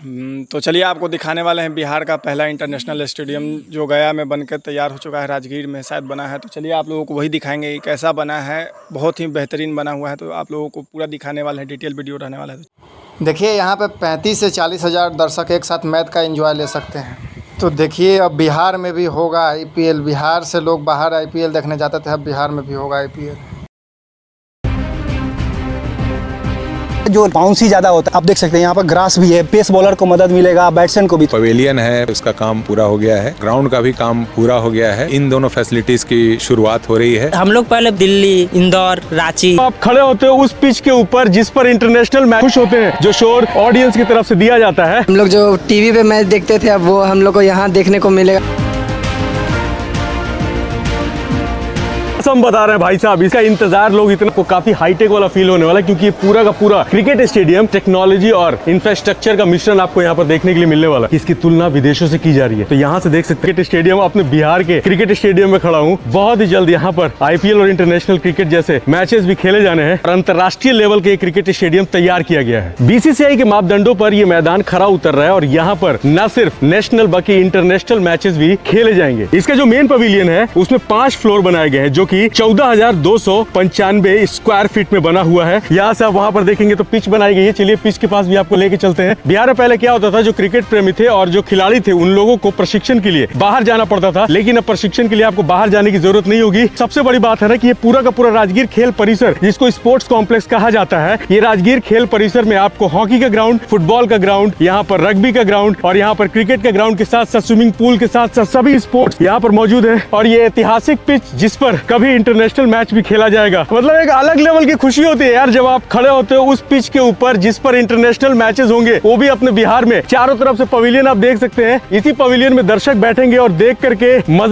तो चलिए आपको दिखाने वाले हैं बिहार का पहला इंटरनेशनल स्टेडियम जो गया में बनकर तैयार हो चुका है, राजगीर में शायद बना है। तो चलिए आप लोगों को वही दिखाएंगे कैसा बना है। बहुत ही बेहतरीन बना हुआ है, तो आप लोगों को पूरा दिखाने वाले हैं, डिटेल वीडियो रहने वाला है। देखिए यहाँ पे 35 से 40 हज़ार दर्शक एक साथ मैच का एंजॉय ले सकते हैं। तो देखिए अब बिहार में भी होगा IPL। बिहार से लोग बाहर IPL देखने जाते थे, अब बिहार में भी होगा IPL। जो बाउंसी ज़्यादा होता है, आप देख सकते हैं यहाँ पर ग्रास भी है, पेस बॉलर को मदद मिलेगा, बैट्समैन को भी। पवेलियन है, उसका काम पूरा हो गया है, ग्राउंड का भी काम पूरा हो गया है। इन दोनों फैसिलिटीज की शुरुआत हो रही है। हम लोग पहले दिल्ली, इंदौर, रांची। आप खड़े होते हो उस पिच के ऊपर जिस पर इंटरनेशनल मैच खुश होते हैं, जो शोर ऑडियंस की तरफ से दिया जाता है। हम लोग जो टीवी पे मैच देखते थे, अब वो हम लोग को यहाँ देखने को मिलेगा। हम बता रहे हैं भाई साहब, इसका इंतजार लोग इतना को काफी हाईटेक वाला फील होने वाला है, क्योंकि ये पूरा का पूरा क्रिकेट स्टेडियम टेक्नोलॉजी और इंफ्रास्ट्रक्चर का मिश्रण आपको यहाँ पर देखने के लिए मिलने वाला है। इसकी तुलना विदेशों से की जा रही है। तो यहाँ से देख सकते हैं क्रिकेट स्टेडियम, अपने बिहार के क्रिकेट स्टेडियम में खड़ा हूँ। बहुत ही जल्द यहाँ पर IPL और इंटरनेशनल क्रिकेट जैसे मैचेस भी खेले जाने हैं और अंतर्राष्ट्रीय लेवल के क्रिकेट स्टेडियम तैयार किया गया है। BCCI के मापदंडों पर यह मैदान खरा उतर रहा है और यहाँ पर न सिर्फ नेशनल बल्कि इंटरनेशनल मैचेस भी खेले जाएंगे। इसका जो मेन पवेलियन है उसमें 5 फ्लोर बनाए गए हैं, जो कि 14,295 स्क्वायर फीट में बना हुआ है। यहाँ से आप वहाँ पर देखेंगे तो पिच बनाई गई है। चलिए पिच के पास भी आपको लेके चलते हैं। बिहार में पहले क्या होता था, जो क्रिकेट प्रेमी थे और जो खिलाड़ी थे उन लोगों को प्रशिक्षण के लिए बाहर जाना पड़ता था, लेकिन अब प्रशिक्षण के लिए आपको बाहर जाने की जरूरत नहीं होगी। सबसे बड़ी बात है ना कि ये पूरा का पूरा राजगीर खेल परिसर, जिसको स्पोर्ट्स कॉम्प्लेक्स कहा जाता है, ये राजगीर खेल परिसर में आपको हॉकी का ग्राउंड, फुटबॉल का ग्राउंड, यहाँ पर रग्बी का ग्राउंड और यहाँ पर क्रिकेट का ग्राउंड के साथ साथ स्विमिंग पूल के साथ साथ सभी स्पोर्ट्स यहाँ पर मौजूद है। और ये ऐतिहासिक पिच जिस पर कभी इंटरनेशनल मैच भी खेला जाएगा, मतलब एक अलग लेवल की खुशी होती है यार जब आप खड़े होते हो उस पिच के ऊपर जिस पर इंटरनेशनल मैचेस होंगे, वो भी अपने बिहार में। चारों तरफ से पवेलियन आप देख सकते हैं। इसी पवेलियन में दर्शक बैठेंगे और देख करके मजा